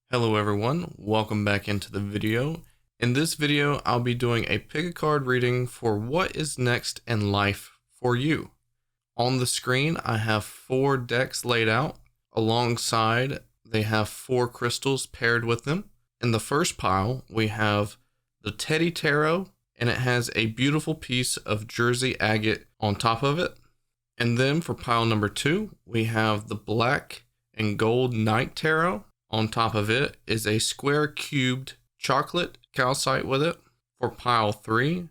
Hello everyone, welcome back into the video. In this video, I'll be doing a pick a card reading for what is next in life for you. On the screen, I have 4 decks laid out. Alongside, they have 4 crystals paired with them. In the first pile, we have the Teddy Tarot, and it has a beautiful piece of Druzy Agate on top of it. And then for pile number 2, we have the Black and Gold Knight Tarot. On top of it is a square cubed chocolate calcite with it. For pile 3,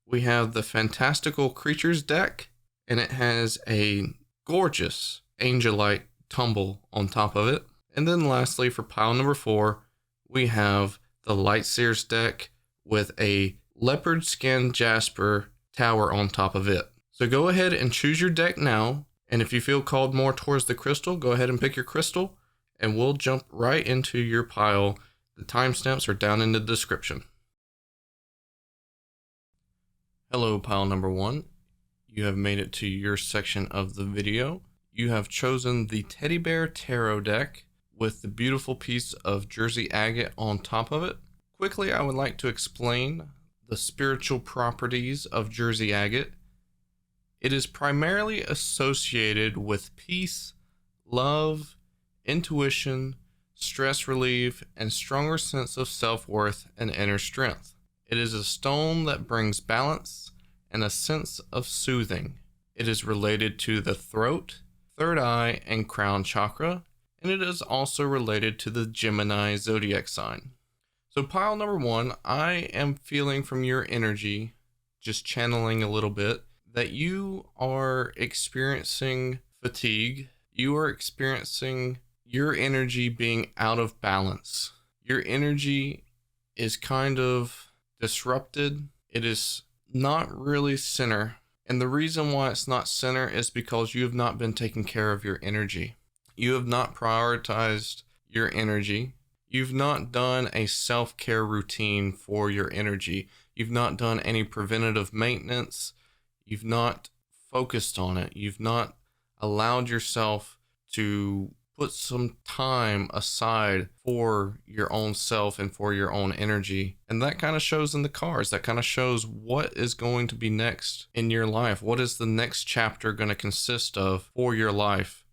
we have the Fantastical Creatures deck, and it has a gorgeous Angelite tumble on top of it. And then lastly, for pile number 4, we have the Seers deck with a leopard skin Jasper tower on top of it. So go ahead and choose your deck now, and if you feel called more towards the crystal, go ahead and pick your crystal, and we'll jump right into your pile. The timestamps are down in the description. Hello, pile number 1. You have made it to your section of the video. You have chosen the Teddy Bear Tarot deck with the beautiful piece of Druzy Agate on top of it. Quickly, I would like to explain the spiritual properties of Druzy Agate. It is primarily associated with peace, love, intuition, stress relief, and stronger sense of self-worth and inner strength. It is a stone that brings balance and a sense of soothing. It is related to the throat, third eye, and crown chakra, and it is also related to the Gemini zodiac sign. So pile number 1, I am feeling from your energy, just channeling a little bit, that you are experiencing fatigue. You are experiencing your energy being out of balance. Your energy is kind of disrupted. It is not really center. And the reason why it's not center is because you have not been taking care of your energy. You have not prioritized your energy. You've not done a self-care routine for your energy. You've not done any preventative maintenance. You've not focused on it. You've not allowed yourself to put some time aside for your own self and for your own energy. And that kind of shows in the cards. That kind of shows what is going to be next in your life. What is the next chapter going to consist of for your life?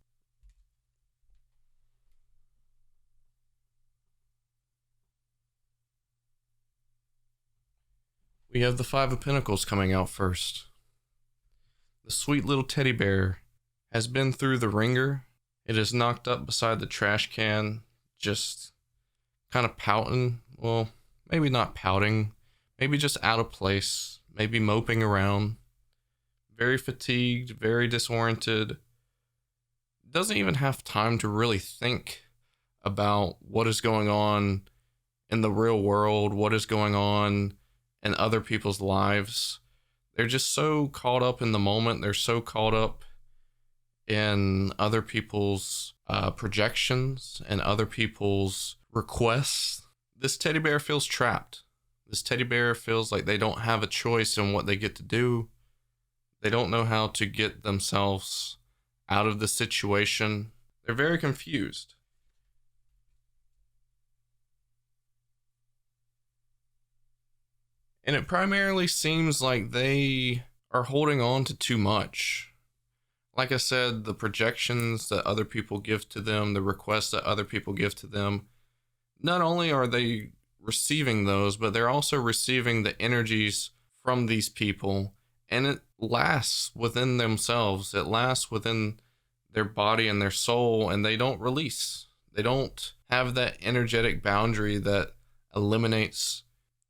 We have the 5 of Pentacles coming out first. The sweet little teddy bear has been through the ringer. It is knocked up beside the trash can, just kind of pouting. Well, maybe not pouting, maybe just out of place, maybe moping around. Very fatigued, very disoriented. Doesn't even have time to really think about what is going on in the real world, what is going on in other people's lives. They're just so caught up in the moment. They're so caught up in other people's projections and other people's requests. This teddy bear feels trapped. This teddy bear feels like they don't have a choice in what they get to do. They don't know how to get themselves out of the situation. They're very confused. And it primarily seems like they are holding on to too much. Like I said, the projections that other people give to them, the requests that other people give to them, not only are they receiving those, but they're also receiving the energies from these people, and it lasts within themselves. It lasts within their body and their soul, and they don't release. They don't have that energetic boundary that eliminates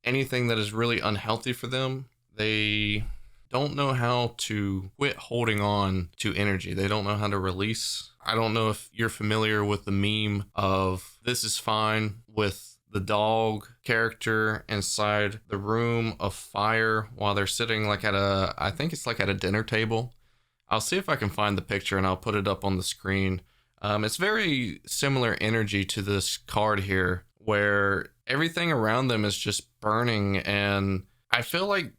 anything that is really unhealthy for them. They don't know how to quit holding on to energy. They don't know how to release. I don't know if you're familiar with the meme of "this is fine" with the dog character inside the room of fire while they're sitting like at I think it's like at a dinner table. I'll see if I can find the picture and I'll put it up on the screen. It's very similar energy to this card here, where everything around them is just burning, and I feel like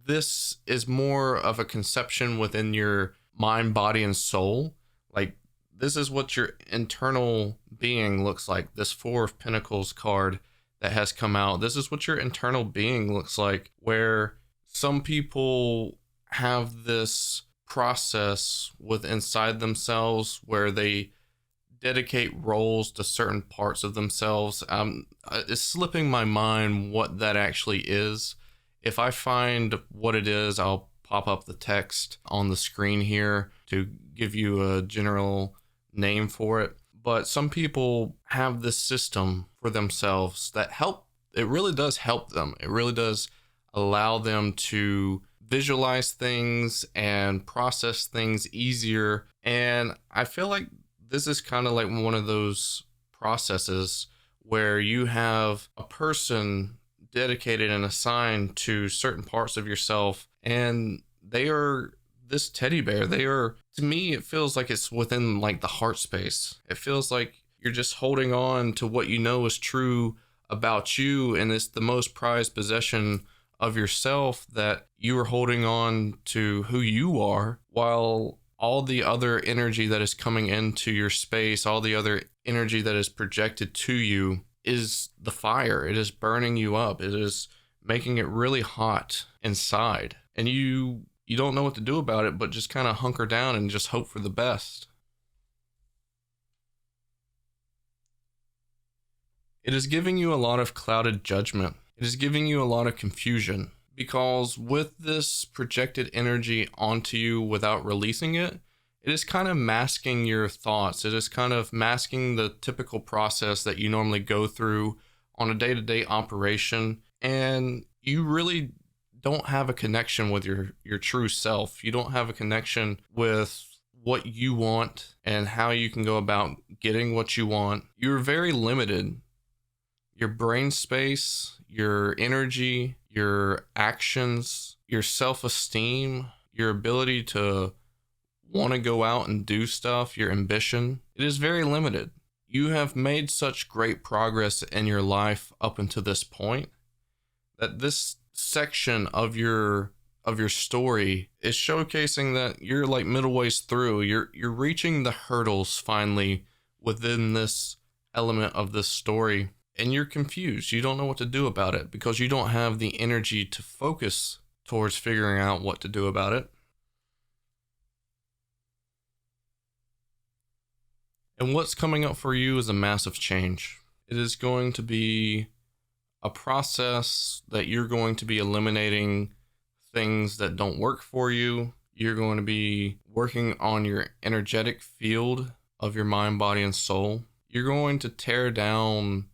this is more of a conception within your mind, body, and soul. Like this is what your internal being looks like. This Four of Pentacles card that has come out, this is what your internal being looks like, where some people have this process with inside themselves where they dedicate roles to certain parts of themselves. It's slipping my mind what that actually is. If I find what it is, I'll pop up the text on the screen here to give you a general name for it. But some people have this system for themselves that it really does help them. It really does allow them to visualize things and process things easier. And I feel like this is kind of like one of those processes where you have a person dedicated and assigned to certain parts of yourself, and they are this teddy bear. They are, to me, it feels like it's within like the heart space. It feels like you're just holding on to what you know is true about you, and it's the most prized possession of yourself, that you are holding on to who you are, while all the other energy that is coming into your space, all the other energy that is projected to you is the fire. It is burning you up. It is making it really hot inside. And you don't know what to do about it, but just kind of hunker down and just hope for the best. It is giving you a lot of clouded judgment. It is giving you a lot of confusion, because with this projected energy onto you without releasing it, it is kind of masking your thoughts. It is kind of masking the typical process that you normally go through on a day-to-day operation. And you really don't have a connection with your true self. You don't have a connection with what you want and how you can go about getting what you want. You're very limited. Your brain space, your energy, your actions, your self-esteem, your ability to want to go out and do stuff, your ambition, it is very limited. You have made such great progress in your life up until this point that this section of your story is showcasing that you're like middle ways through. You're reaching the hurdles finally within this element of this story. And you're confused. You don't know what to do about it because you don't have the energy to focus towards figuring out what to do about it. And what's coming up for you is a massive change. It is going to be a process that you're going to be eliminating things that don't work for you. You're going to be working on your energetic field of your mind, body, and soul. You're going to tear down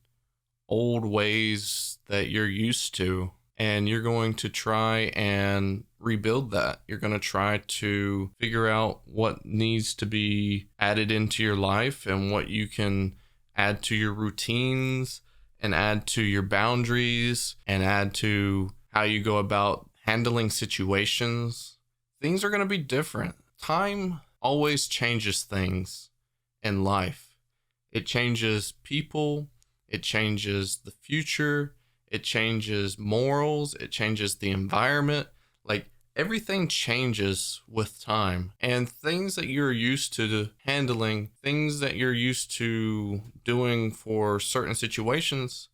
old ways that you're used to, and you're going to try and rebuild that. You're going to try to figure out what needs to be added into your life and what you can add to your routines and add to your boundaries and add to how you go about handling situations. Things are going to be different. Time always changes things in life. It changes people. It changes the future, it changes morals, it changes the environment. Like, everything changes with time. And things that you're used to handling, things that you're used to doing for certain situations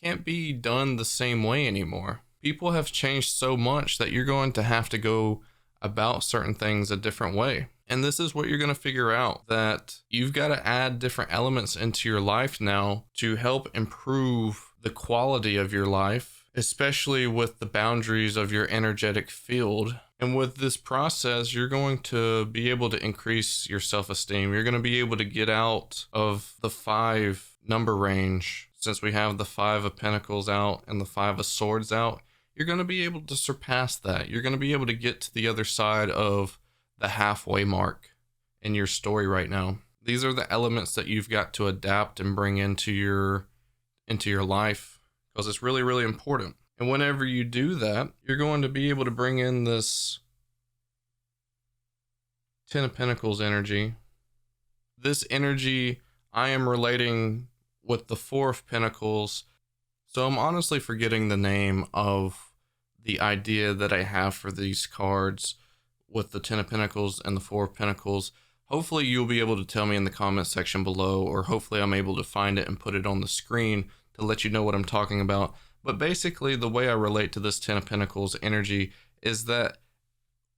can't be done the same way anymore. People have changed so much that you're going to have to go about certain things a different way. And this is what you're going to figure out, that you've got to add different elements into your life now to help improve the quality of your life, especially with the boundaries of your energetic field. And with this process, you're going to be able to increase your self-esteem. You're going to be able to get out of the 5 number range. Since we have the 5 of Pentacles out and the 5 of Swords out, you're going to be able to surpass that. You're going to be able to get to the other side of the halfway mark in your story right now. These are the elements that you've got to adapt and bring into your life, because it's really, really important. And whenever you do that, you're going to be able to bring in this 10 of Pentacles energy. This energy I am relating with the 4 of Pentacles. So I'm honestly forgetting the name of the idea that I have for these cards with the 10 of Pentacles and the 4 of Pentacles. Hopefully you'll be able to tell me in the comment section below, or hopefully I'm able to find it and put it on the screen to let you know what I'm talking about. But basically the way I relate to this 10 of Pentacles energy is that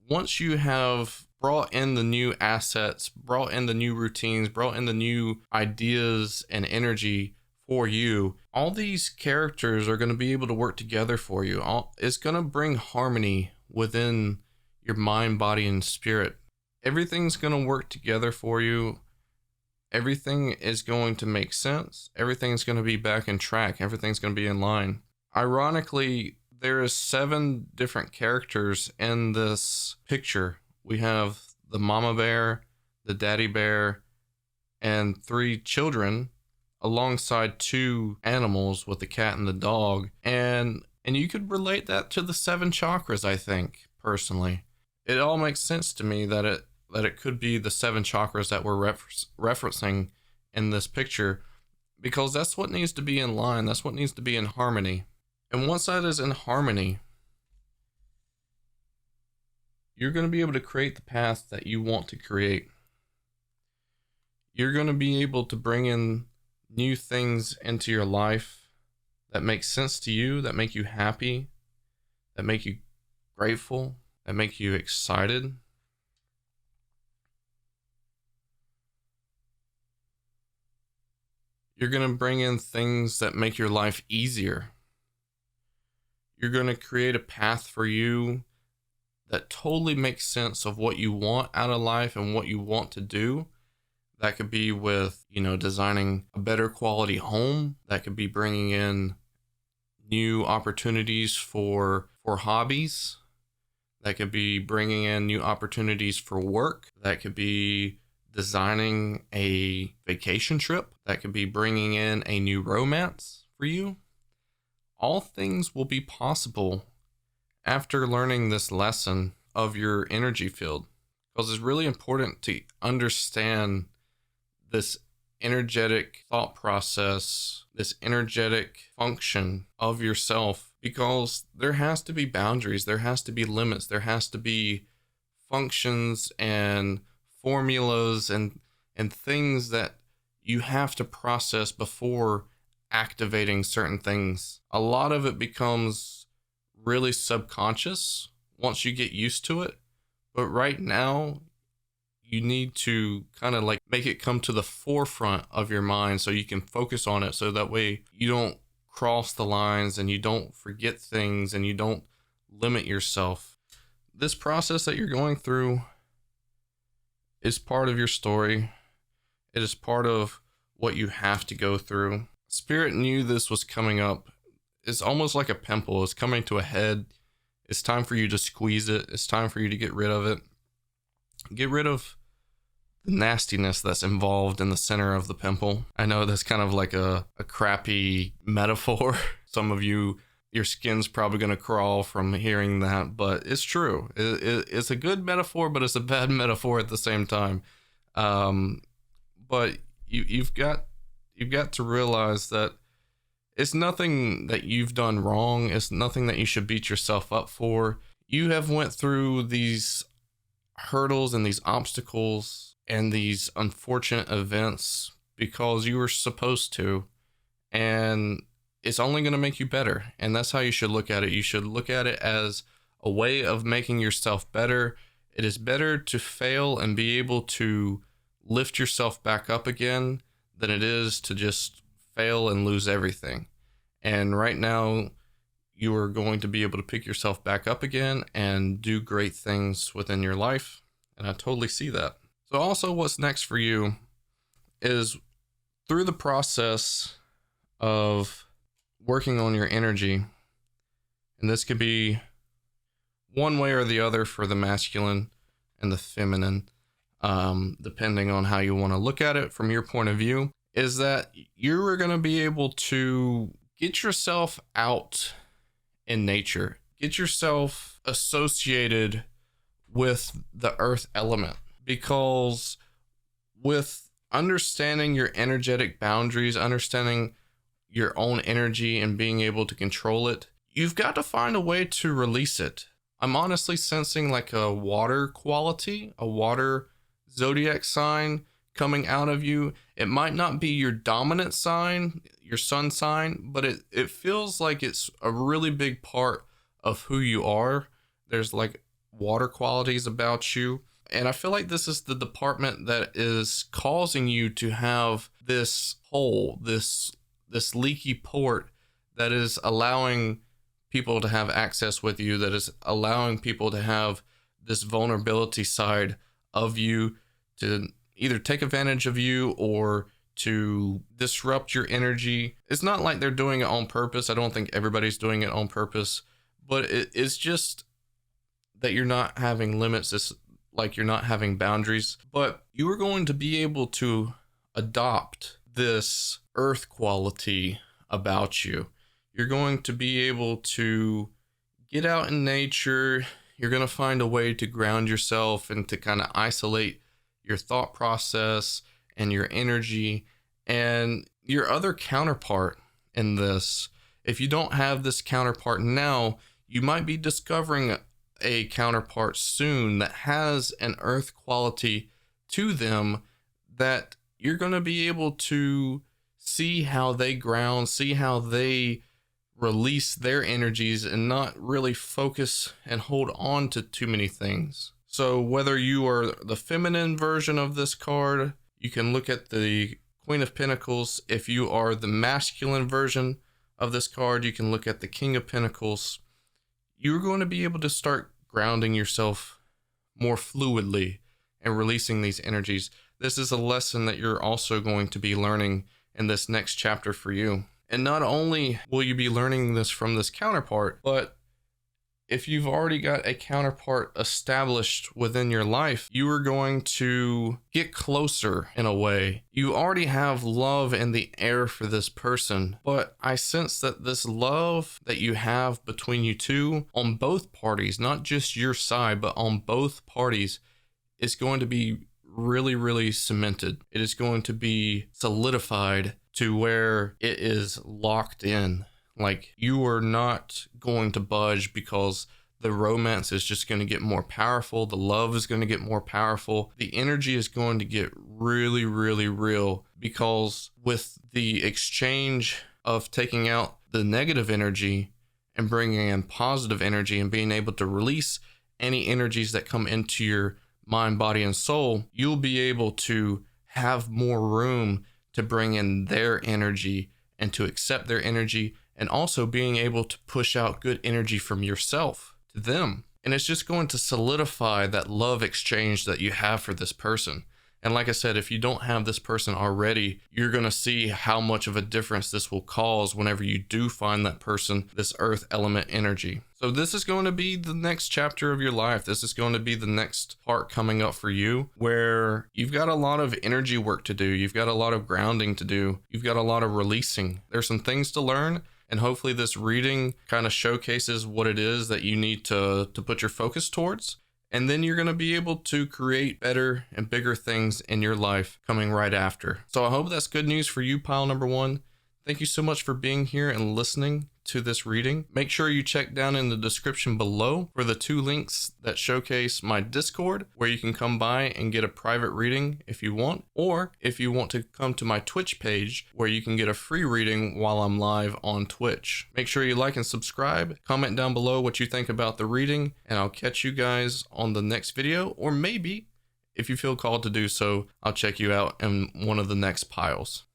once you have brought in the new assets, brought in the new routines, brought in the new ideas and energy for you, all these characters are going to be able to work together for you. It's going to bring harmony within your mind, body, and spirit. Everything's going to work together for you. Everything is going to make sense. Everything's going to be back in track. Everything's going to be in line. Ironically, there is 7 different characters in this picture. We have the mama bear, the daddy bear, and 3 children alongside 2 animals with the cat and the dog. And you could relate that to the 7 chakras, I think, personally. It all makes sense to me that it could be the 7 chakras that we're referencing in this picture, because that's what needs to be in line. That's what needs to be in harmony. And once that is in harmony, you're going to be able to create the path that you want to create. You're going to be able to bring in new things into your life that make sense to you, that make you happy, that make you grateful, that make you excited. You're going to bring in things that make your life easier. You're going to create a path for you that totally makes sense of what you want out of life and what you want to do. That could be with, designing a better quality home. That could be bringing in new opportunities for hobbies. That could be bringing in new opportunities for work. That could be designing a vacation trip. That could be bringing in a new romance for you. All things will be possible after learning this lesson of your energy field, because it's really important to understand this energetic thought process, this energetic function of yourself, because there has to be boundaries, there has to be limits, there has to be functions and formulas and things that you have to process before activating certain things. A lot of it becomes really subconscious once you get used to it, but right now you need to kind of like make it come to the forefront of your mind so you can focus on it, so that way you don't cross the lines and you don't forget things and you don't limit yourself. This process that you're going through is part of your story. It is part of what you have to go through. Spirit knew this was coming up. It's almost like a pimple. It's coming to a head. It's time for you to squeeze it. It's time for you to get rid of it. Get rid of the nastiness that's involved in the center of the pimple. I know that's kind of like a crappy metaphor. Some of you, your skin's probably going to crawl from hearing that, but it's true. It's a good metaphor, but it's a bad metaphor at the same time. But you've got to realize that it's nothing that you've done wrong. It's nothing that you should beat yourself up for. You have went through these hurdles and these obstacles and these unfortunate events because you were supposed to, and it's only going to make you better. And that's how you should look at it. You should look at it as a way of making yourself better. It is better to fail and be able to lift yourself back up again than it is to just fail and lose everything. And right now you are going to be able to pick yourself back up again and do great things within your life. And I totally see that. So also what's next for you is through the process of working on your energy. And this could be one way or the other for the masculine and the feminine, depending on how you want to look at it from your point of view, is that you are going to be able to get yourself out in nature, get yourself associated with the earth element, because with understanding your energetic boundaries, understanding your own energy and being able to control it, you've got to find a way to release it. I'm honestly sensing like a water quality, a water zodiac sign coming out of you. It might not be your dominant sign, your sun sign, but it feels like it's a really big part of who you are. There's like water qualities about you. And I feel like this is the department that is causing you to have this hole, this leaky port that is allowing people to have access with you, that is allowing people to have this vulnerability side of you to either take advantage of you or to disrupt your energy. It's not like they're doing it on purpose. I don't think everybody's doing it on purpose, but it's just that you're not having limits. It's like you're not having boundaries, but you are going to be able to adopt this earth quality about you. You're going to be able to get out in nature. You're going to find a way to ground yourself and to kind of isolate your thought process and your energy and your other counterpart in this. If you don't have this counterpart now, you might be discovering a counterpart soon that has an earth quality to them that you're going to be able to see how they ground, see how they release their energies and not really focus and hold on to too many things. So whether you are the feminine version of this card, you can look at the Queen of Pentacles. If you are the masculine version of this card, you can look at the King of Pentacles. You're going to be able to start grounding yourself more fluidly and releasing these energies. This is a lesson that you're also going to be learning in this next chapter for you. And not only will you be learning this from this counterpart, but if you've already got a counterpart established within your life, you are going to get closer in a way. You already have love in the air for this person, but I sense that this love that you have between you two on both parties, not just your side, but on both parties, is going to be really, really cemented. It is going to be solidified to where it is locked in. Like, you are not going to budge because the romance is just going to get more powerful. The love is going to get more powerful. The energy is going to get really, really real, because with the exchange of taking out the negative energy and bringing in positive energy and being able to release any energies that come into your mind, body, and soul, you'll be able to have more room to bring in their energy and to accept their energy, and also being able to push out good energy from yourself to them. And it's just going to solidify that love exchange that you have for this person. And like I said, if you don't have this person already, you're going to see how much of a difference this will cause whenever you do find that person, this earth element energy. So this is going to be the next chapter of your life. This is going to be the next part coming up for you, where you've got a lot of energy work to do. You've got a lot of grounding to do. You've got a lot of releasing. There's some things to learn. And hopefully this reading kind of showcases what it is that you need to put your focus towards. And then you're going to be able to create better and bigger things in your life coming right after. So I hope that's good news for you, pile number one. Thank you so much for being here and listening to this reading. Make sure you check down in the description below for the 2 links that showcase my Discord, where you can come by and get a private reading if you want, or if you want to come to my Twitch page, where you can get a free reading while I'm live on Twitch. Make sure you like and subscribe, comment down below what you think about the reading, and I'll catch you guys on the next video, or maybe, if you feel called to do so, I'll check you out in one of the next piles.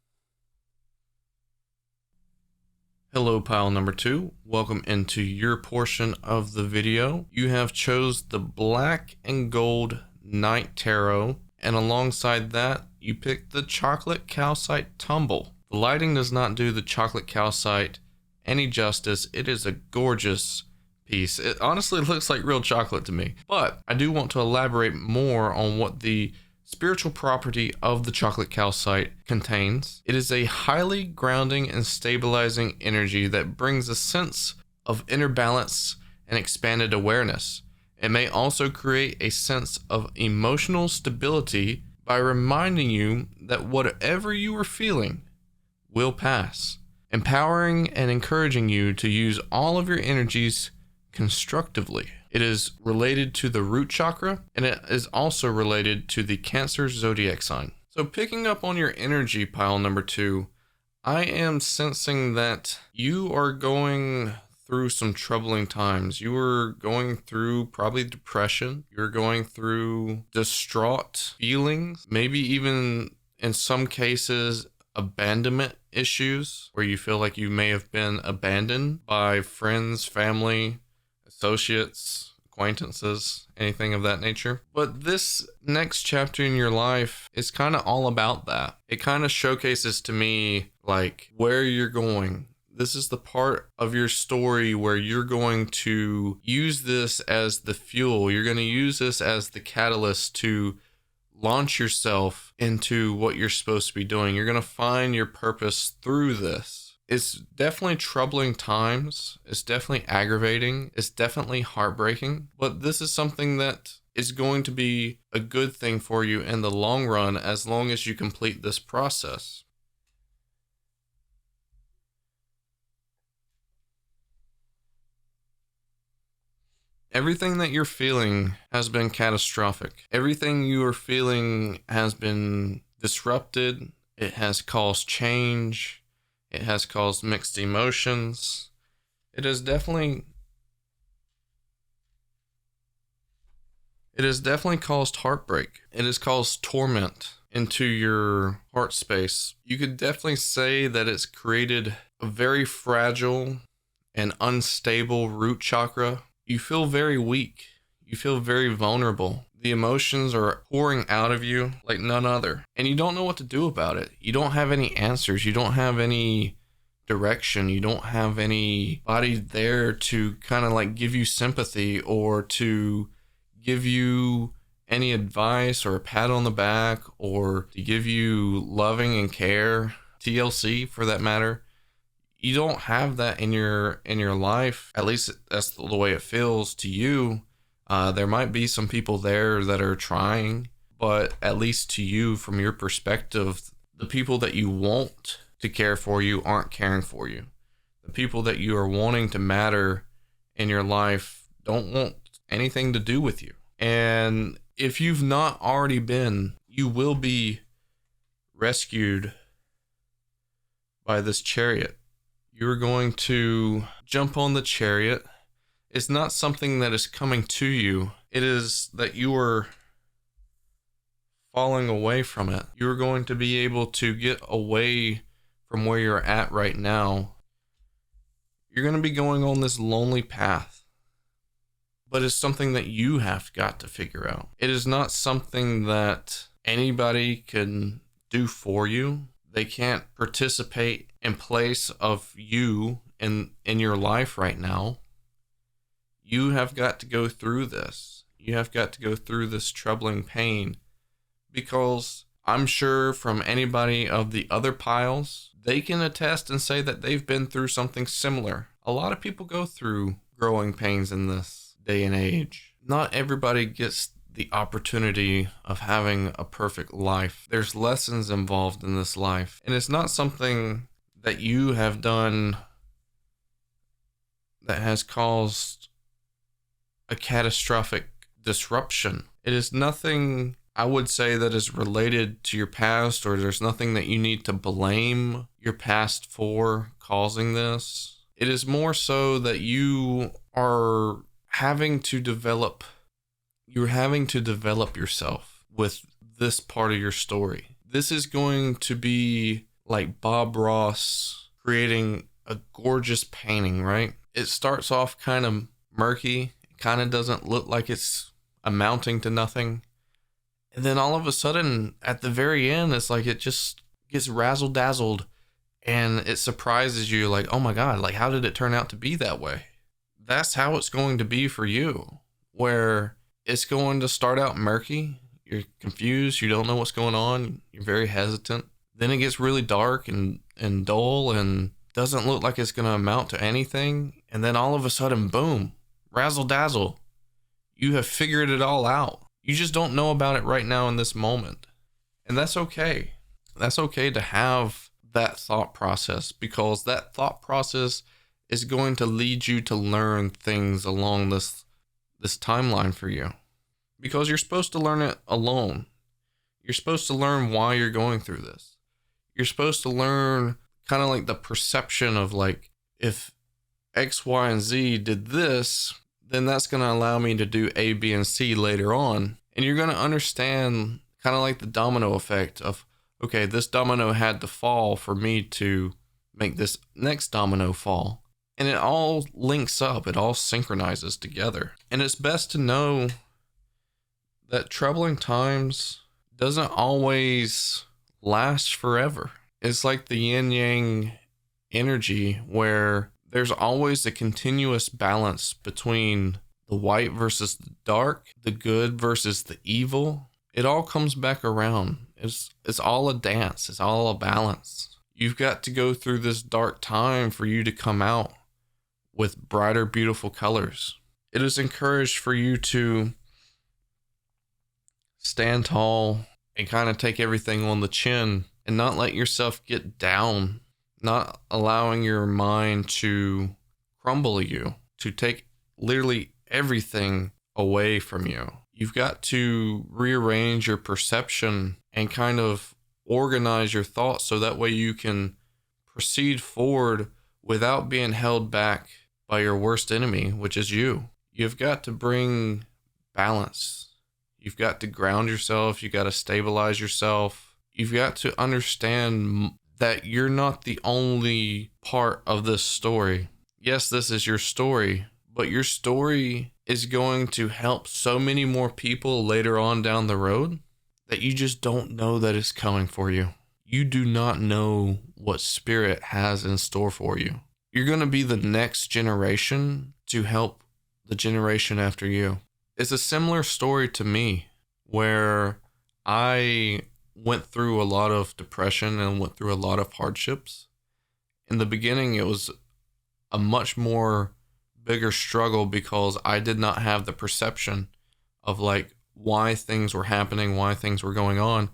Hello, pile number 2. Welcome into your portion of the video. You have chose the Black and Gold Night Tarot, and alongside that, you picked the Chocolate Calcite Tumble. The lighting does not do the Chocolate Calcite any justice. It is a gorgeous piece. It honestly looks like real chocolate to me, but I do want to elaborate more on what the spiritual property of the chocolate calcite contains. It is a highly grounding and stabilizing energy that brings a sense of inner balance and expanded awareness. It may also create a sense of emotional stability by reminding you that whatever you are feeling will pass, empowering and encouraging you to use all of your energies constructively. It is related to the root chakra, and it is also related to the Cancer zodiac sign. So picking up on your energy, pile number 2, I am sensing that you are going through some troubling times. You are going through probably depression. You're going through distraught feelings, maybe even in some cases abandonment issues, where you feel like you may have been abandoned by friends, family, associates, acquaintances, anything of that nature. But this next chapter in your life is kind of all about that. It kind of showcases to me like where you're going. This is the part of your story where you're going to use this as the fuel. You're going to use this as the catalyst to launch yourself into what you're supposed to be doing. You're going to find your purpose through this. It's definitely troubling times. It's definitely aggravating. It's definitely heartbreaking. But this is something that is going to be a good thing for you in the long run, as long as you complete this process. Everything that you're feeling has been catastrophic. Everything you are feeling has been disrupted. It has caused change. It has caused mixed emotions. It has definitely caused heartbreak. It has caused torment into your heart space. You could definitely say that it's created a very fragile and unstable root chakra. You feel very weak. You feel very vulnerable. The emotions are pouring out of you like none other. And you don't know what to do about it. You don't have any answers. You don't have any direction. You don't have anybody there to kind of like give you sympathy or to give you any advice or a pat on the back or to give you loving and care, TLC for that matter. You don't have that in your life. At least that's the way it feels to you. There might be some people there that are trying, but at least to you, from your perspective, the people that you want to care for you aren't caring for you. The people that you are wanting to matter in your life don't want anything to do with you. And if you've not already been, you will be rescued by this chariot. You're going to jump on the chariot. It's not something that is coming to you. It is that you are falling away from it. You're going to be able to get away from where you're at right now. You're going to be going on this lonely path. But it's something that you have got to figure out. It is not something that anybody can do for you. They can't participate in place of you in your life right now. You have got to go through this. You have got to go through this troubling pain, because I'm sure from anybody of the other piles, they can attest and say that they've been through something similar. A lot of people go through growing pains in this day and age. Not everybody gets the opportunity of having a perfect life. There's lessons involved in this life, and it's not something that you have done that has caused a catastrophic disruption. It is nothing, I would say, that is related to your past, or there's nothing that you need to blame your past for causing this. It is more so that you are having to develop yourself with this part of your story. This is going to be like Bob Ross creating a gorgeous painting, right? It starts off kind of murky. It kind of doesn't look like it's amounting to nothing. And then all of a sudden, at the very end, it's like it just gets razzle-dazzled and it surprises you like, oh my God, like how did it turn out to be that way? That's how it's going to be for you, where it's going to start out murky. You're confused. You don't know what's going on. You're very hesitant. Then it gets really dark and dull and doesn't look like it's going to amount to anything. And then all of a sudden, boom, razzle dazzle. You have figured it all out. You just don't know about it right now in this moment. And that's okay. That's okay to have that thought process, because that thought process is going to lead you to learn things along this timeline for you, because you're supposed to learn it alone. You're supposed to learn why you're going through this. You're supposed to learn kind of like the perception of like, if X, Y, and Z did this, then that's going to allow me to do A, B, and C later on. And you're going to understand kind of like the domino effect of, okay, this domino had to fall for me to make this next domino fall. And it all links up. It all synchronizes together. And it's best to know that troubling times doesn't always last forever. It's like the yin yang energy where there's always a continuous balance between the white versus the dark, the good versus the evil. It all comes back around. It's all a dance. It's all a balance. You've got to go through this dark time for you to come out with brighter, beautiful colors. It is encouraged for you to stand tall and kind of take everything on the chin and not let yourself get down, not allowing your mind to crumble you, to take literally everything away from you. You've got to rearrange your perception and kind of organize your thoughts so that way you can proceed forward without being held back by your worst enemy, which is you. You've got to bring balance. You've got to ground yourself. You've got to stabilize yourself. You've got to understand that you're not the only part of this story. Yes, this is your story, but your story is going to help so many more people later on down the road that you just don't know that it's coming for you. You do not know what Spirit has in store for you. You're going to be the next generation to help the generation after you. It's a similar story to me where I went through a lot of depression and went through a lot of hardships. In the beginning, it was a much more bigger struggle because I did not have the perception of like why things were happening, why things were going on.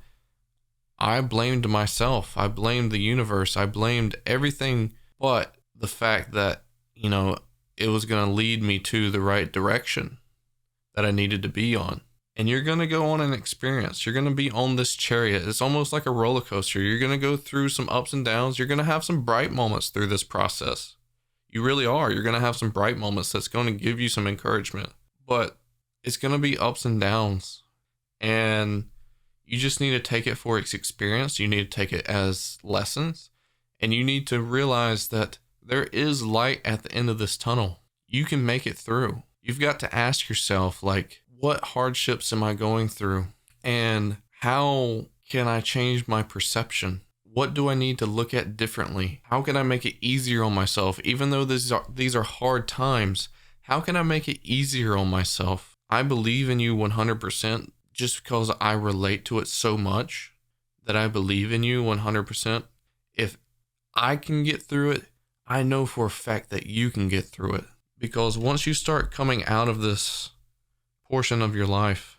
I blamed myself. I blamed the universe. I blamed everything but the fact that, you know, it was going to lead me to the right direction that I needed to be on. And you're going to go on an experience. You're going to be on this chariot. It's almost like a roller coaster. You're going to go through some ups and downs. You're going to have some bright moments through this process. You really are. You're going to have some bright moments that's going to give you some encouragement. But it's going to be ups and downs. And you just need to take it for its experience. You need to take it as lessons. And you need to realize that there is light at the end of this tunnel. You can make it through. You've got to ask yourself, like, what hardships am I going through? And how can I change my perception? What do I need to look at differently? How can I make it easier on myself? Even though these are hard times, how can I make it easier on myself? I believe in you 100% just because I relate to it so much that I believe in you 100%. If I can get through it, I know for a fact that you can get through it. Because once you start coming out of this portion of your life,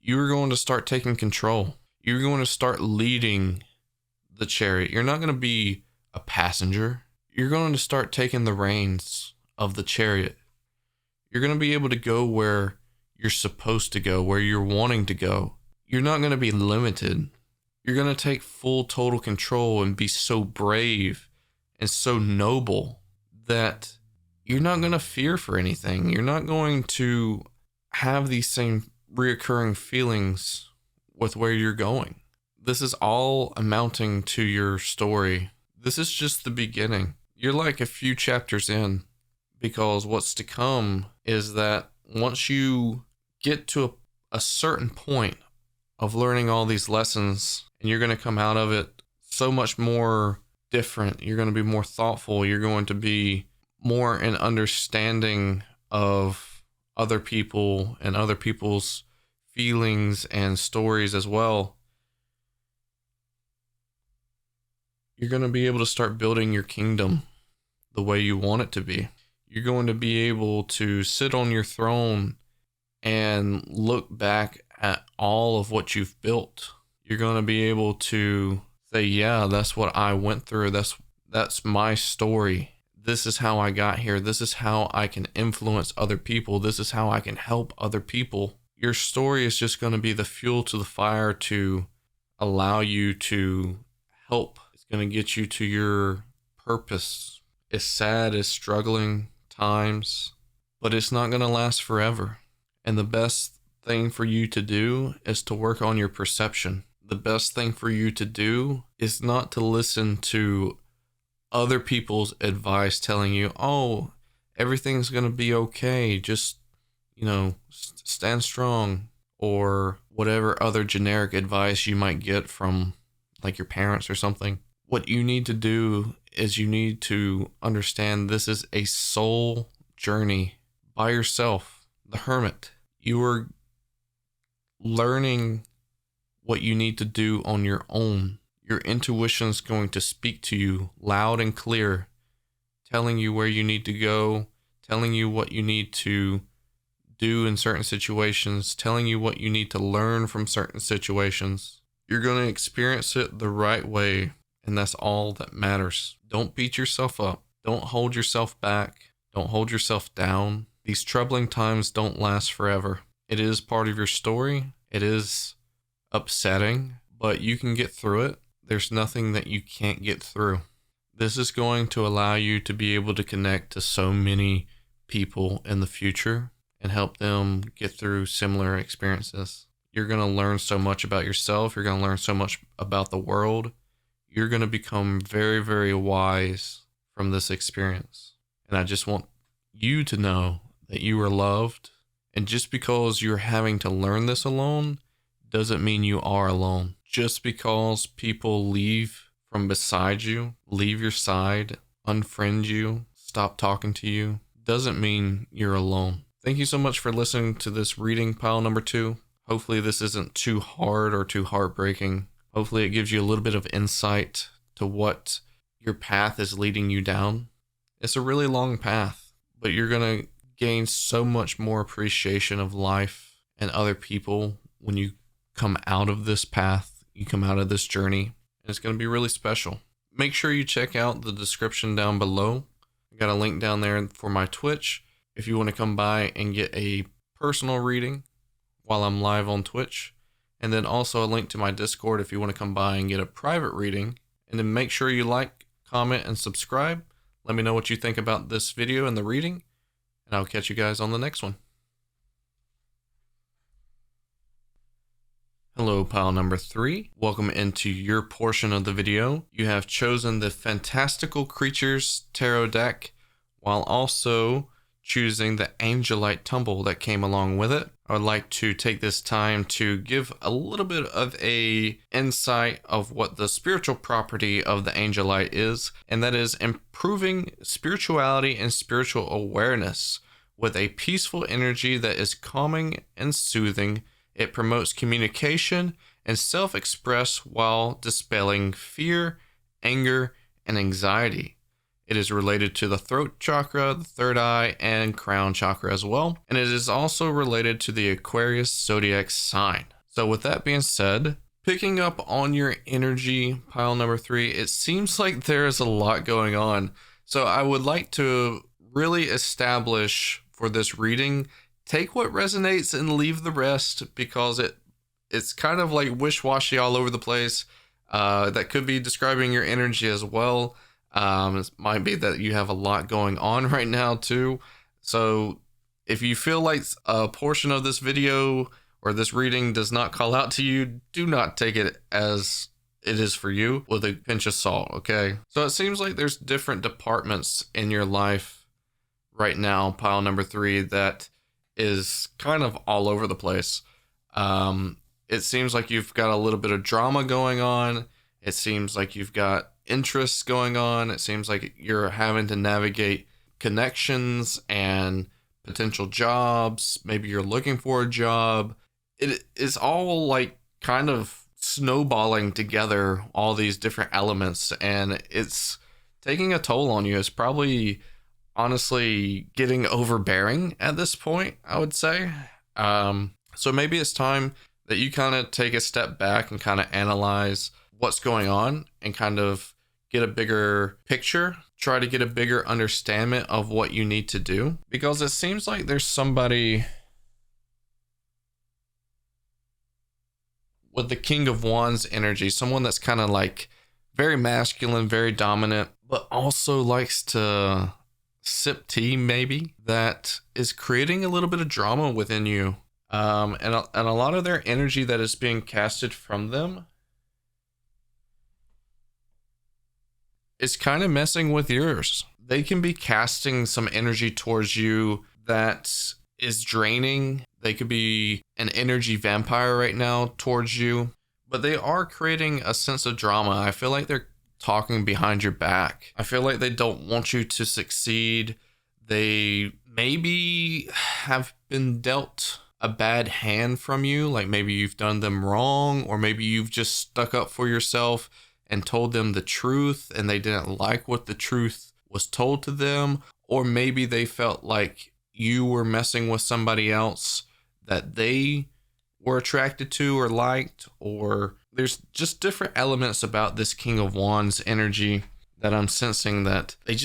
you're going to start taking control. You're going to start leading the chariot. You're not going to be a passenger. You're going to start taking the reins of the chariot. You're going to be able to go where you're supposed to go, where you're wanting to go. You're not going to be limited. You're going to take full total control and be so brave and so noble that you're not going to fear for anything. You're not going to have these same reoccurring feelings with where you're going. This is all amounting to your story. This is just the beginning. You're like a few chapters in, because what's to come is that once you get to a certain point of learning all these lessons, and you're going to come out of it so much more different. You're going to be more thoughtful. You're going to be more in understanding of other people and other people's feelings and stories as well. You're going to be able to start building your kingdom the way you want it to be. You're going to be able to sit on your throne and look back at all of what you've built. You're going to be able to say, yeah, that's what I went through. That's my story. this is how I got here. This is how I can influence other people. This is how I can help other people. Your story is just going to be the fuel to the fire to allow you to help. It's going to get you to your purpose. As sad as struggling times, but it's not going to last forever. And the best thing for you to do is to work on your perception. The best thing for you to do is not to listen to other people's advice telling you, oh, everything's going to be okay. Just, stand strong, or whatever other generic advice you might get from like your parents or something. What you need to do is you need to understand this is a soul journey by yourself, the hermit. You are learning what you need to do on your own. Your intuition is going to speak to you loud and clear, telling you where you need to go, telling you what you need to do in certain situations, telling you what you need to learn from certain situations. You're going to experience it the right way, and that's all that matters. Don't beat yourself up. Don't hold yourself back. Don't hold yourself down. These troubling times don't last forever. It is part of your story. It is upsetting, but you can get through it. There's nothing that you can't get through. This is going to allow you to be able to connect to so many people in the future and help them get through similar experiences. You're going to learn so much about yourself. You're going to learn so much about the world. You're going to become very, very wise from this experience. And I just want you to know that you are loved. And just because you're having to learn this alone doesn't mean you are alone. Just because people leave from beside you, leave your side, unfriend you, stop talking to you, doesn't mean you're alone. Thank you so much for listening to this reading, pile number 2. Hopefully this isn't too hard or too heartbreaking. Hopefully it gives you a little bit of insight to what your path is leading you down. It's a really long path, but you're going to gain so much more appreciation of life and other people when you come out of this path, you come out of this journey, and it's going to be really special. Make sure you check out the description down below. I got a link down there for my Twitch if you want to come by and get a personal reading while I'm live on Twitch. And then also a link to my Discord if you want to come by and get a private reading. And then make sure you like, comment, and subscribe. Let me know what you think about this video and the reading. And I'll catch you guys on the next one. Hello, pile number 3. Welcome into your portion of the video. You have chosen the Fantastical Creatures Tarot deck while also choosing the Angelite tumble that came along with it. I would like to take this time to give a little bit of a insight of what the spiritual property of the Angelite is, and that is improving spirituality and spiritual awareness with a peaceful energy that is calming and soothing. It promotes communication and self-express while dispelling fear, anger, and anxiety. It is related to the throat chakra, the third eye, and crown chakra as well. And it is also related to the Aquarius zodiac sign. So with that being said, picking up on your energy, pile number 3, it seems like there is a lot going on. So I would like to really establish for this reading, take what resonates and leave the rest, because it's kind of like wish-washy all over the place. That could be describing your energy as well. It might be that you have a lot going on right now too. So if you feel like a portion of this video or this reading does not call out to you, do not take it as it is for you with a pinch of salt, okay? So it seems like there's different departments in your life right now, pile number 3, that is kind of all over the place. It seems like you've got a little bit of drama going on. It seems like you've got interests going on. It seems like you're having to navigate connections and potential jobs. Maybe you're looking for a job. It is all like kind of snowballing together, all these different elements, and it's taking a toll on you. It's probably honestly getting overbearing at this point, I would say. So maybe it's time that you kind of take a step back and kind of analyze what's going on and kind of get a bigger picture, try to get a bigger understanding of what you need to do, because it seems like there's somebody with the King of Wands energy, someone that's kind of like very masculine, very dominant, but also likes to sip tea, maybe, that is creating a little bit of drama within you. And a lot of their energy that is being casted from them is kind of messing with yours. They can be casting some energy towards you that is draining. They could be an energy vampire right now towards you, but they are creating a sense of drama. I feel like they're talking behind your back. I feel like they don't want you to succeed. They maybe have been dealt a bad hand from you, like maybe you've done them wrong, or maybe you've just stuck up for yourself and told them the truth and they didn't like what the truth was told to them, or maybe they felt like you were messing with somebody else that they were attracted to or liked, or there's just different elements about this King of Wands energy that I'm sensing that they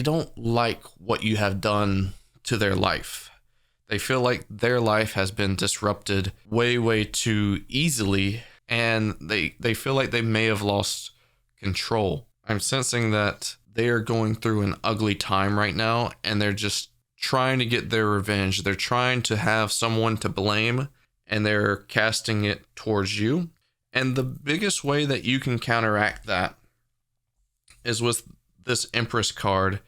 don't like what you have done to their life. They feel like their life has been disrupted way too easily, and they feel like they may have lost control. I'm sensing that they are going through an ugly time right now, and they're just trying to get their revenge. They're trying to have someone to blame, and they're casting it towards you. And the biggest way that you can counteract that is with this Empress card.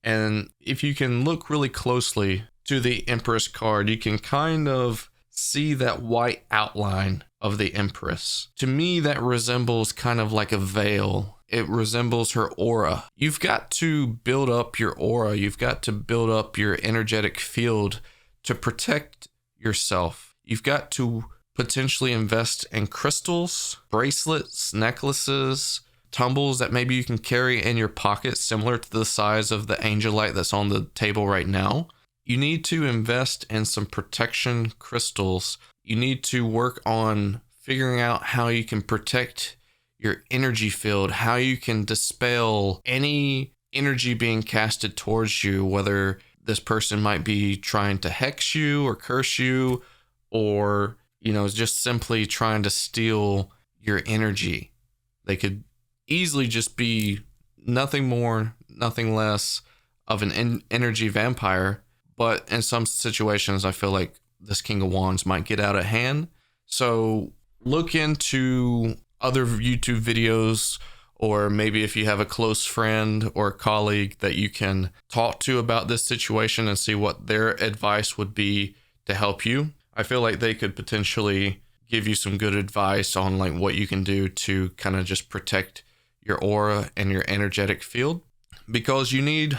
And if you can look really closely to the Empress card, you can kind of see that white outline of the Empress. To me, that resembles kind of like a veil. It resembles her aura. You've got to build up your aura. You've got to build up your energetic field to protect yourself. You've got to potentially invest in crystals, bracelets, necklaces, tumbles that maybe you can carry in your pocket, similar to the size of the Angelite that's on the table right now. You need to invest in some protection crystals. You need to work on figuring out how you can protect your energy field, how you can dispel any energy being casted towards you, whether this person might be trying to hex you or curse you, or, just simply trying to steal your energy. They could easily just be nothing more, nothing less of an energy vampire. But in some situations, I feel like this King of Wands might get out of hand. So look into other YouTube videos, or maybe if you have a close friend or colleague that you can talk to about this situation and see what their advice would be to help you. I feel like they could potentially give you some good advice on like what you can do to kind of just protect your aura and your energetic field, because you need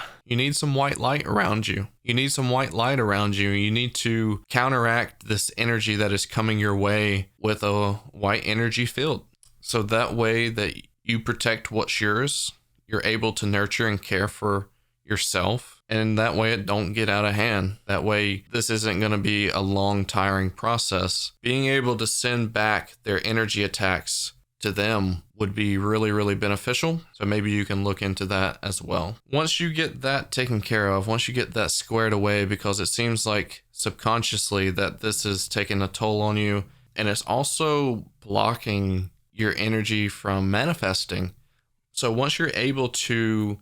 some white light around you. You need some white light around you. You need to counteract this energy that is coming your way with a white energy field. So that way that you protect what's yours, you're able to nurture and care for yourself, and that way it don't get out of hand. That way this isn't going to be a long, tiring process. Being able to send back their energy attacks to them would be really beneficial. So maybe you can look into that as well. Once you get that taken care of, once you get that squared away, because it seems like subconsciously that this is taking a toll on you, and it's also blocking your energy from manifesting. So once you're able to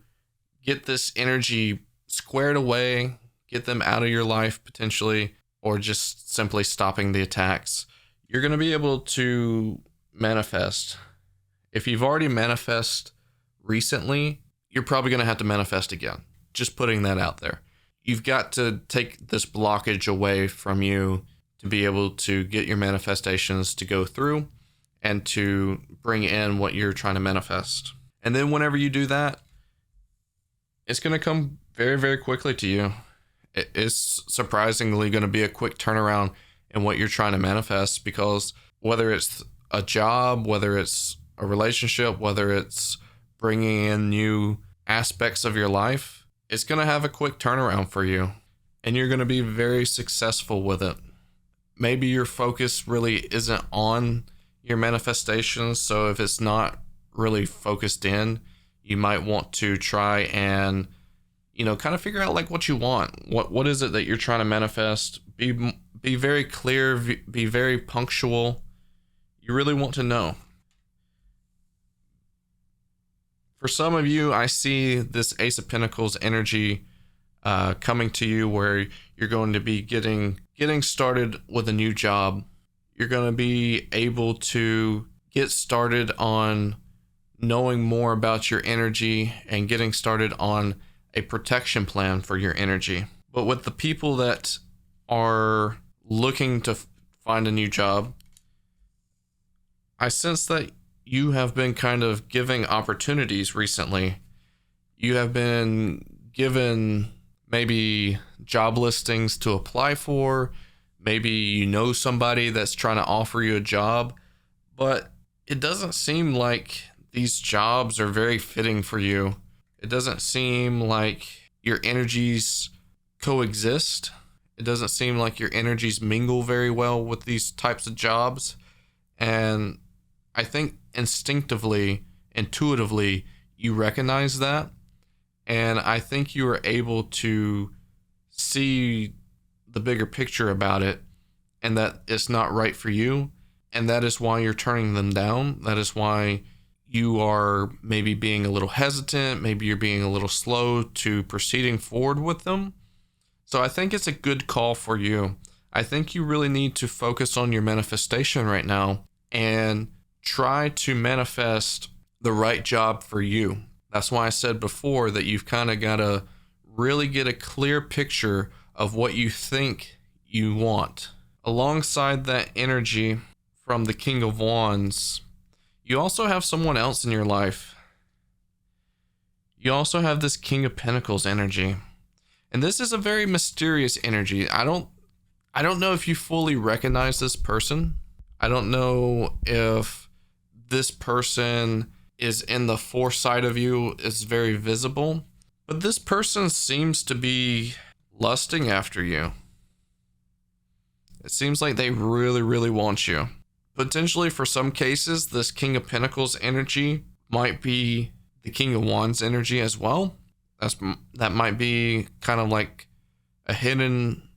get this energy squared away, get them out of your life potentially, or just simply stopping the attacks, you're going to be able to manifest. If you've already manifested recently, you're probably going to have to manifest again. Just putting that out there. You've got to take this blockage away from you to be able to get your manifestations to go through and to bring in what you're trying to manifest. And then whenever you do that, it's going to come very quickly to you. It's surprisingly going to be a quick turnaround in what you're trying to manifest, because whether it's a job, whether it's a relationship, whether it's bringing in new aspects of your life, it's going to have a quick turnaround for you, and you're going to be very successful with it. Maybe your focus really isn't on your manifestations, so if it's not really focused in, you might want to try and, kind of figure out like what you want. What is it that you're trying to manifest? Be very clear, be very punctual. You really want to know. For some of you, I see this Ace of Pentacles energy coming to you where you're going to be getting started with a new job. You're going to be able to get started on knowing more about your energy and getting started on a protection plan for your energy. But with the people that are looking to find a new job, I sense that you have been kind of giving opportunities recently. You have been given maybe job listings to apply for. Maybe you know somebody that's trying to offer you a job, but it doesn't seem like these jobs are very fitting for you. It doesn't seem like your energies coexist. It doesn't seem like your energies mingle very well with these types of jobs. And I think instinctively, intuitively, you recognize that. And I think you are able to see the bigger picture about it and that it's not right for you. And that is why you're turning them down. That is why you are maybe being a little hesitant. Maybe you're being a little slow to proceeding forward with them. So I think it's a good call for you. I think you really need to focus on your manifestation right now and try to manifest the right job for you. That's why I said before that you've kind of got to really get a clear picture of what you think you want. Alongside that energy from the King of Wands, you also have someone else in your life. You also have this King of Pentacles energy. And this is a very mysterious energy. I don't know if you fully recognize this person. I don't know if this person is in the foresight of you, is very visible, but this person seems to be lusting after you. It seems like they really, really want you. Potentially for some cases, this King of Pentacles energy might be the King of Wands energy as well. That might be kind of like a hidden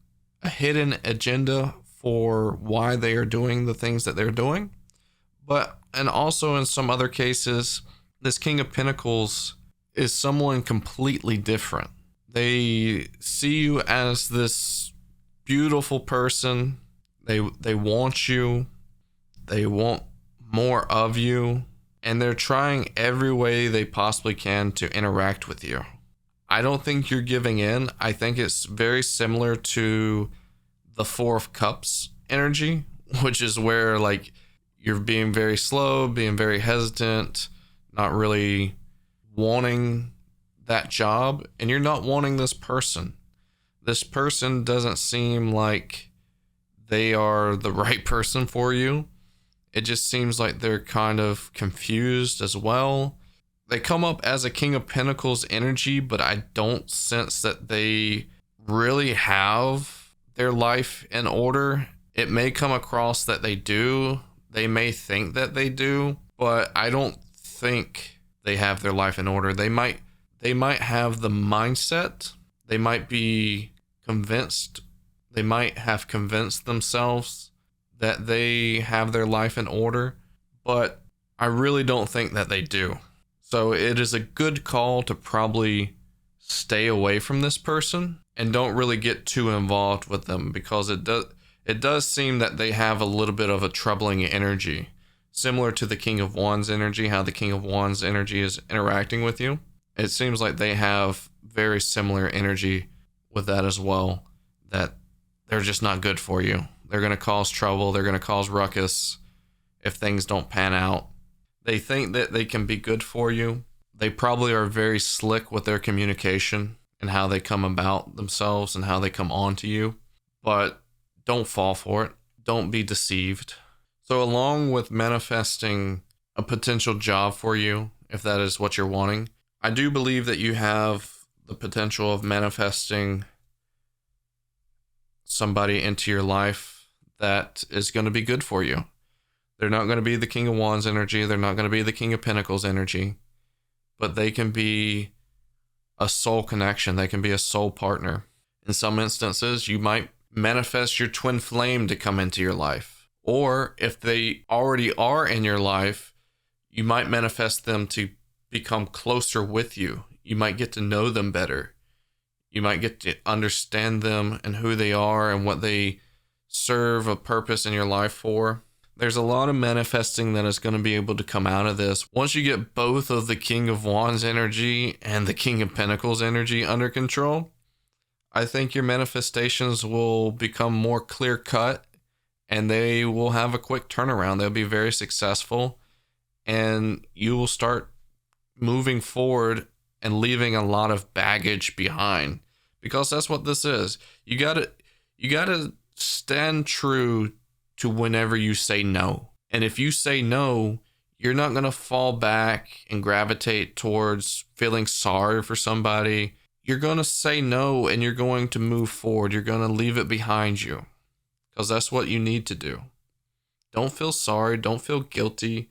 agenda for why they are doing the things that they're doing. And also in some other cases, this King of Pentacles is someone completely different. They see you as this beautiful person. They want you. They want more of you. And they're trying every way they possibly can to interact with you. I don't think you're giving in. I think it's very similar to the Four of Cups energy, which is where like you're being very slow, being very hesitant, not really wanting that job, and you're not wanting this person. This person doesn't seem like they are the right person for you. It just seems like they're kind of confused as well. They come up as a King of Pentacles energy, but I don't sense that they really have their life in order. It may come across that they do. They may think that they do, but I don't think they have their life in order. They might have the mindset. They might be convinced. They might have convinced themselves that they have their life in order, but I really don't think that they do. So it is a good call to probably stay away from this person and don't really get too involved with them, because it does seem that they have a little bit of a troubling energy, similar to the King of Wands energy, how the King of Wands energy is interacting with you. It seems like they have very similar energy with that as well, that they're just not good for you. They're going to cause trouble. They're going to cause ruckus if things don't pan out. They think that they can be good for you. They probably are very slick with their communication and how they come about themselves and how they come on to you. But don't fall for it. Don't be deceived. So along with manifesting a potential job for you, if that is what you're wanting, I do believe that you have the potential of manifesting somebody into your life that is going to be good for you. They're not going to be the King of Wands energy. They're not going to be the King of Pentacles energy. But they can be a soul connection. They can be a soul partner. In some instances, you might manifest your twin flame to come into your life. Or if they already are in your life, you might manifest them to become closer with you. You might get to know them better. You might get to understand them and who they are and what they serve a purpose in your life for. There's a lot of manifesting that is going to be able to come out of this. Once you get both of the King of Wands energy and the King of Pentacles energy under control, I think your manifestations will become more clear cut and they will have a quick turnaround. They'll be very successful and you will start moving forward and leaving a lot of baggage behind, because that's what this is. You gotta stand true to whenever you say no. And if you say no, you're not going to fall back and gravitate towards feeling sorry for somebody. You're going to say no and you're going to move forward. You're going to leave it behind you, because that's what you need to do. Don't feel sorry. Don't feel guilty.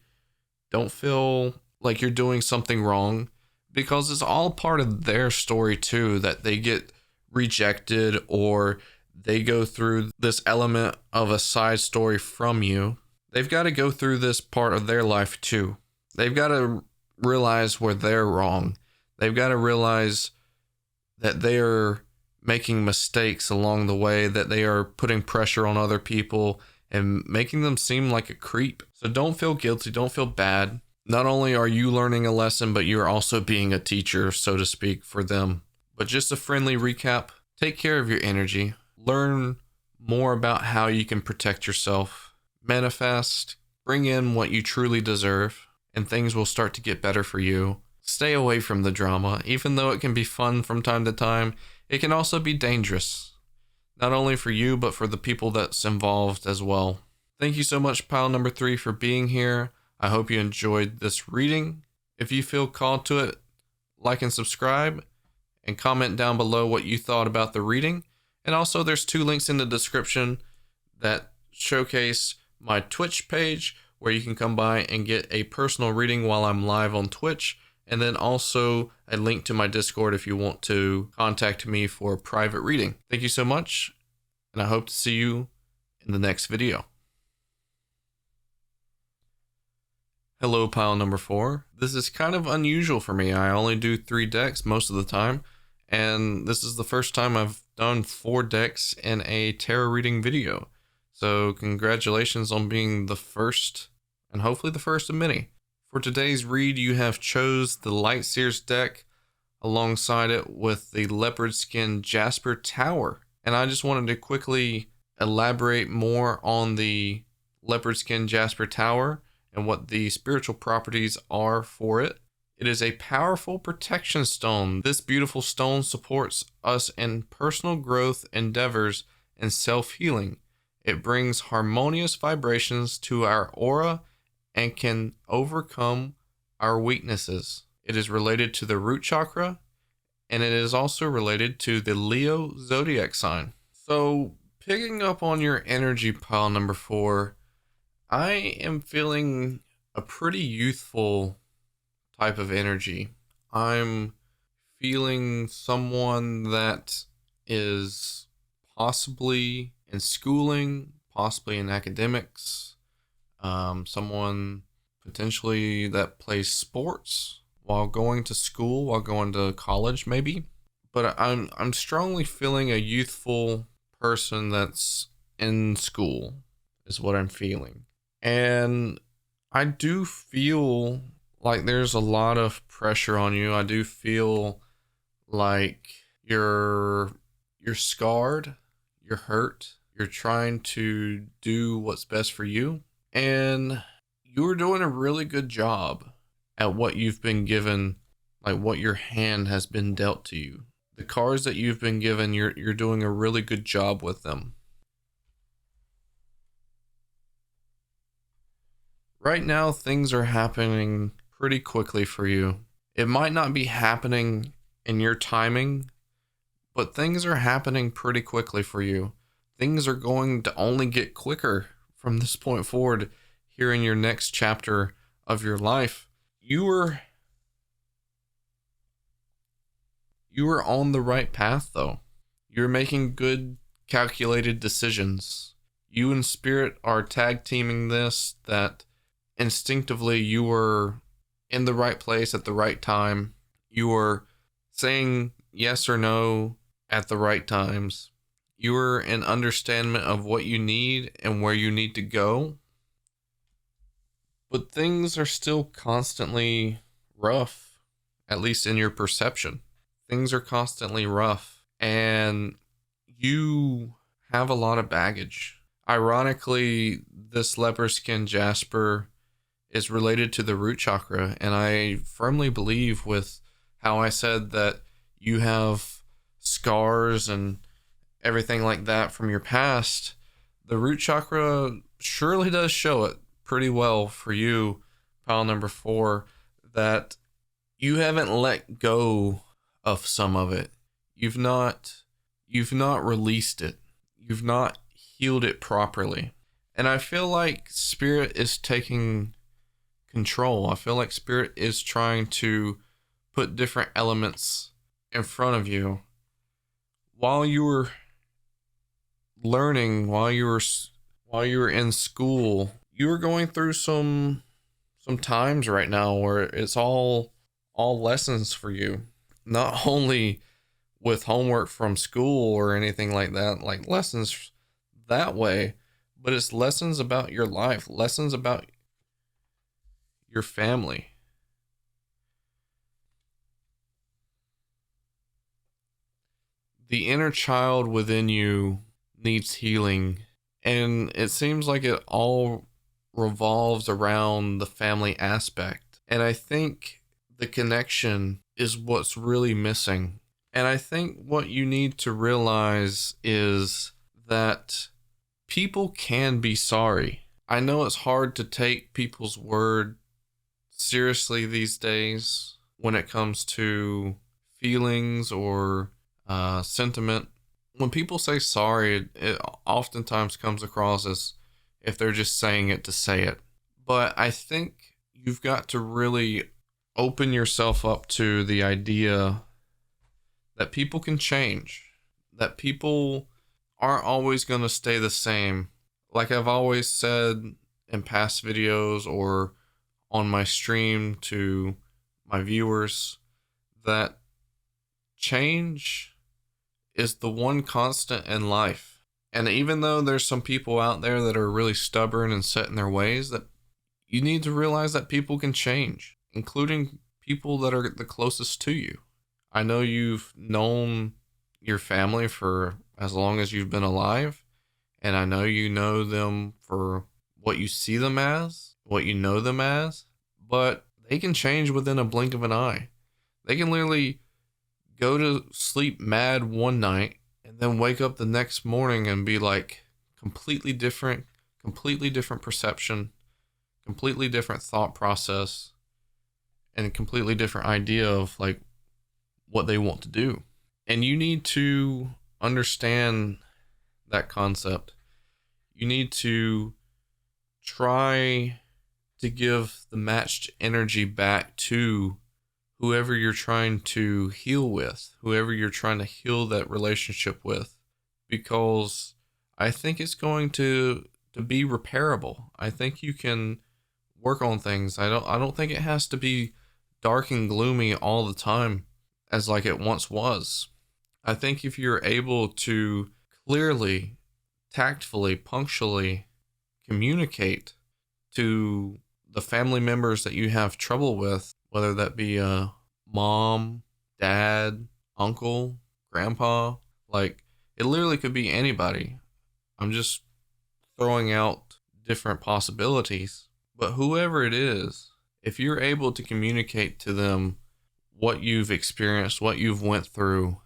Don't feel like you're doing something wrong, because it's all part of their story too, that they get rejected or they go through this element of a side story from you. They've got to go through this part of their life too. They've got to realize where they're wrong. They've got to realize that they are making mistakes along the way, that they are putting pressure on other people and making them seem like a creep. So don't feel guilty. Don't feel bad. Not only are you learning a lesson, but you're also being a teacher, so to speak, for them. But just a friendly recap. Take care of your energy. Learn more about how you can protect yourself. Manifest. Bring in what you truly deserve, and things will start to get better for you. Stay away from the drama. Even though it can be fun from time to time, it can also be dangerous. Not only for you, but for the people that's involved as well. Thank you so much, pile number 3, for being here. I hope you enjoyed this reading. If you feel called to it, like and subscribe, and comment down below what you thought about the reading. And also there's 2 links in the description that showcase my Twitch page, where you can come by and get a personal reading while I'm live on Twitch. And then also a link to my Discord if you want to contact me for a private reading. Thank you so much, and I hope to see you in the next video. Hello, pile number 4. This is kind of unusual for me. I only do 3 decks most of the time, and this is the first time I've done 4 decks in a tarot reading video. So congratulations on being the first, and hopefully the first of many. For today's read, you have chose the Light Seers deck alongside it with the Leopard Skin Jasper Tower. And I just wanted to quickly elaborate more on the Leopard Skin Jasper Tower and what the spiritual properties are for it. It is a powerful protection stone. This beautiful stone supports us in personal growth endeavors and self-healing. It brings harmonious vibrations to our aura and can overcome our weaknesses. It is related to the root chakra, and it is also related to the Leo zodiac sign. So, picking up on your energy, pile number 4, I am feeling a pretty youthful type of energy. I'm feeling someone that is possibly in schooling, possibly in academics, someone potentially that plays sports while going to school, while going to college maybe. But I'm strongly feeling a youthful person that's in school is what I'm feeling. And I do feel like there's a lot of pressure on you. I do feel like you're scarred, you're hurt, you're trying to do what's best for you. And you're doing a really good job at what you've been given, like what your hand has been dealt to you. The cards that you've been given, you're doing a really good job with them. Right now, things are happening pretty quickly for you. It might not be happening in your timing, but things are happening pretty quickly for you. Things are going to only get quicker from this point forward here in your next chapter of your life, you were on the right path though. You're making good calculated decisions. You and Spirit are tag teaming this, that instinctively you were in the right place at the right time. You were saying yes or no at the right times. You were in understanding of what you need and where you need to go. But things are still constantly rough, at least in your perception. Things are constantly rough, and you have a lot of baggage. Ironically, this leopard skin Jasper is related to the root chakra, and I firmly believe with how I said that you have scars and everything like that from your past, the root chakra surely does show it pretty well for you, pile number 4, that you haven't let go of some of it. You've not released it. You've not healed it properly. And I feel like Spirit is taking control. I feel like Spirit is trying to put different elements in front of you. While you were learning, while you were in school, you were going through some times right now where it's all lessons for you. Not only with homework from school or anything like that, like lessons that way, but it's lessons about your life, lessons about your family. The inner child within you needs healing, and it seems like it all revolves around the family aspect. And I think the connection is what's really missing. And I think what you need to realize is that people can be sorry. I know it's hard to take people's word seriously these days when it comes to feelings or sentiment. When people say sorry, it oftentimes comes across as if they're just saying it to say it. But I think you've got to really open yourself up to the idea that people can change, that people aren't always going to stay the same. Like I've always said in past videos or on my stream to my viewers, that change is the one constant in life. And even though there's some people out there that are really stubborn and set in their ways, that you need to realize that people can change, including people that are the closest to you. I know you've known your family for as long as you've been alive, and I know you know them for what you see them as, what you know them as, but they can change within a blink of an eye. They can literally go to sleep mad one night and then wake up the next morning and be like completely different perception, completely different thought process, and a completely different idea of like what they want to do. And you need to understand that concept. You need to try to give the matched energy back to whoever you're trying to heal with, whoever you're trying to heal that relationship with, because I think it's going to be repairable. I think you can work on things. I don't think it has to be dark and gloomy all the time as like it once was. I think if you're able to clearly, tactfully, punctually communicate to the family members that you have trouble with, whether that be a mom, dad, uncle, grandpa, like it literally could be anybody. I'm just throwing out different possibilities, but whoever it is, if you're able to communicate to them what you've experienced, what you've went through,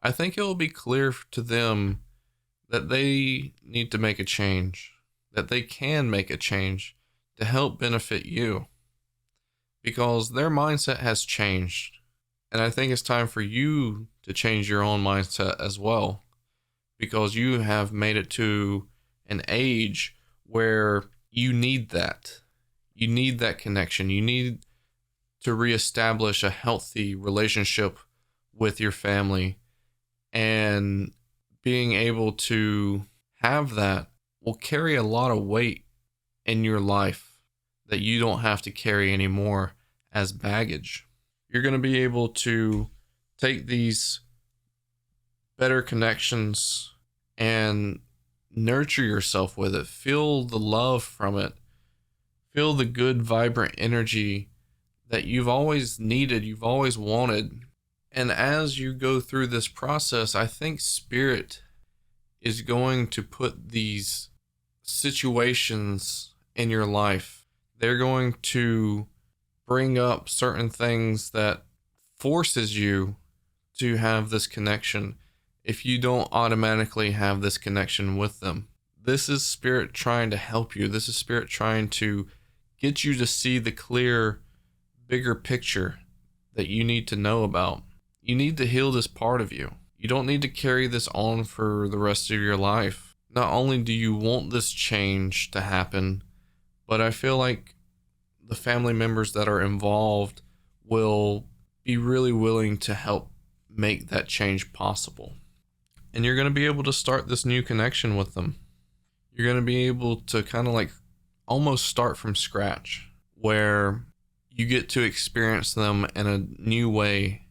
I think it will be clear to them that they need to make a change, that they can make a change to help benefit you, because their mindset has changed. And I think it's time for you to change your own mindset as well, because you have made it to an age where you need that. You need that connection. You need to reestablish a healthy relationship with your family, and being able to have that will carry a lot of weight in your life that you don't have to carry anymore as baggage. You're going to be able to take these better connections and nurture yourself with it. Feel the love from it. Feel the good, vibrant energy that you've always needed, you've always wanted. And as you go through this process, I think Spirit is going to put these situations in your life. They're going to bring up certain things that forces you to have this connection if you don't automatically have this connection with them. This is Spirit trying to help you. This is Spirit trying to get you to see the clear, bigger picture that you need to know about. You need to heal this part of you. You don't need to carry this on for the rest of your life. Not only do you want this change to happen, but I feel like the family members that are involved will be really willing to help make that change possible. And you're going to be able to start this new connection with them. You're going to be able to kind of like almost start from scratch, where you get to experience them in a new way.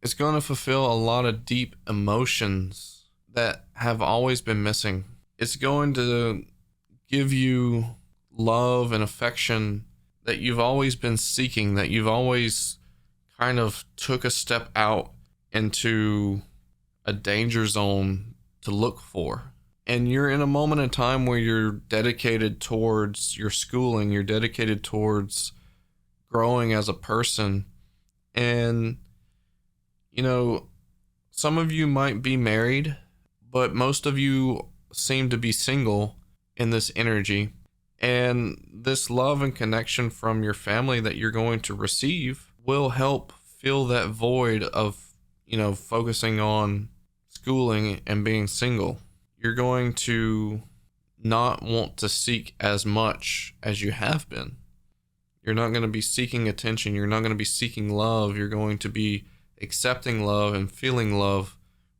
It's going to fulfill a lot of deep emotions that have always been missing. It's going to give you love and affection that you've always been seeking, that you've always kind of took a step out into a danger zone to look for. And you're in a moment in time where you're dedicated towards your schooling, you're dedicated towards growing as a person. And, you know, some of you might be married, but most of you seem to be single in this energy. And this love and connection from your family that you're going to receive will help fill that void of, you know, focusing on schooling and being single. You're going to not want to seek as much as you have been. You're not going to be seeking attention. You're not going to be seeking love. You're going to be accepting love and feeling love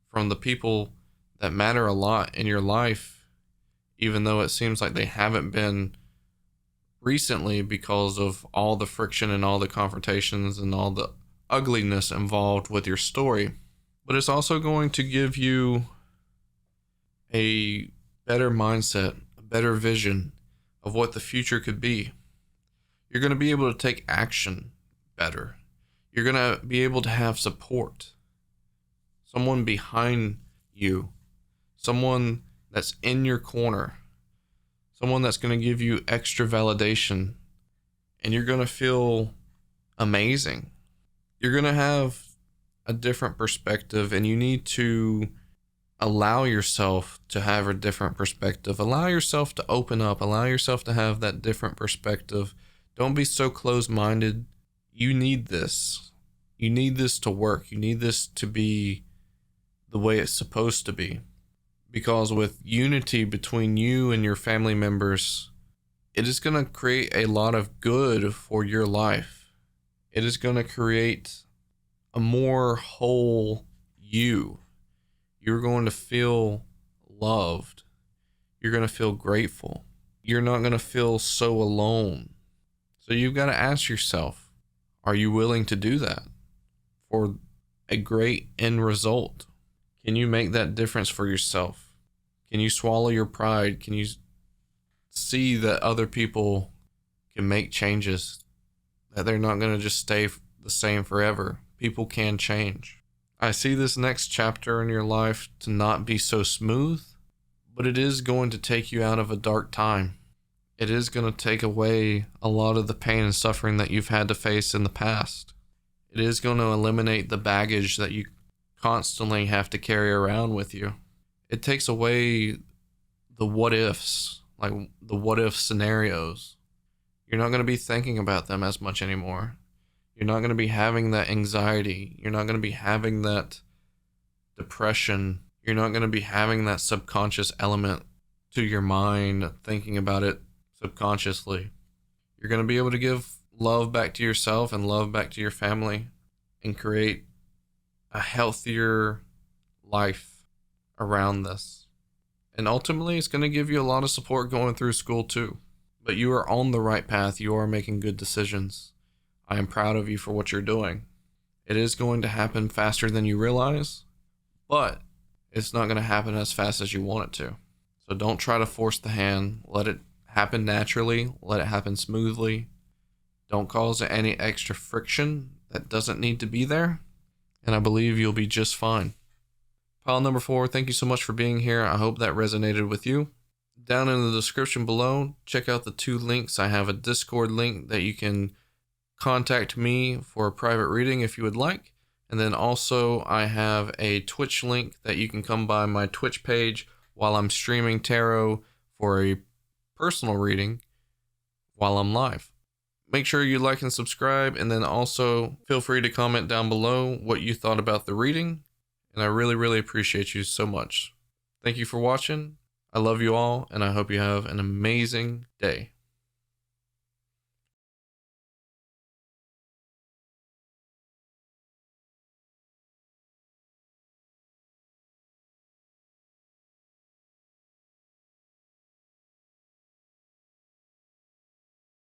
from the people that matter a lot in your life, even though it seems like they haven't been recently because of all the friction and all the confrontations and all the ugliness involved with your story. But it's also going to give you a better mindset, a better vision of what the future could be. You're going to be able to take action better. You're going to be able to have support. Someone behind you. Someone that's in your corner. Someone that's going to give you extra validation. And you're going to feel amazing. You're going to have a different perspective, and you need to allow yourself to have a different perspective. Allow yourself to open up. Allow yourself to have that different perspective. Don't be so closed-minded. You need this. You need this to work. You need this to be the way it's supposed to be. Because with unity between you and your family members, it is going to create a lot of good for your life. It is going to create a more whole you. You're going to feel loved. You're going to feel grateful. You're not going to feel so alone. So you've got to ask yourself, are you willing to do that for a great end result? Can you make that difference for yourself? Can you swallow your pride? Can you see that other people can make changes, that they're not going to just stay the same forever? People can change. I see this next chapter in your life to not be so smooth, but it is going to take you out of a dark time. It is going to take away a lot of the pain and suffering that you've had to face in the past. It is going to eliminate the baggage that you constantly have to carry around with you. It takes away the what ifs, like the what if scenarios. You're not going to be thinking about them as much anymore. You're not going to be having that anxiety. You're not going to be having that depression. You're not going to be having that subconscious element to your mind thinking about it subconsciously. You're going to be able to give love back to yourself and love back to your family and create a healthier life around this. And ultimately, it's going to give you a lot of support going through school too. But you are on the right path. You are making good decisions. I am proud of you for what you're doing. It is going to happen faster than you realize, but it's not going to happen as fast as you want it to. So don't try to force the hand. Let it happen naturally. Let it happen smoothly. Don't cause any extra friction that doesn't need to be there. And I believe you'll be just fine. Pile number 4, thank you so much for being here. I hope that resonated with you. Down in the description below, check out the 2 links. I have a Discord link that you can contact me for a private reading if you would like. And then also I have a Twitch link that you can come by my Twitch page while I'm streaming tarot for a personal reading while I'm live. Make sure you like and subscribe, and then also feel free to comment down below what you thought about the reading. And I really, really appreciate you so much. Thank you for watching. I love you all, and I hope you have an amazing day.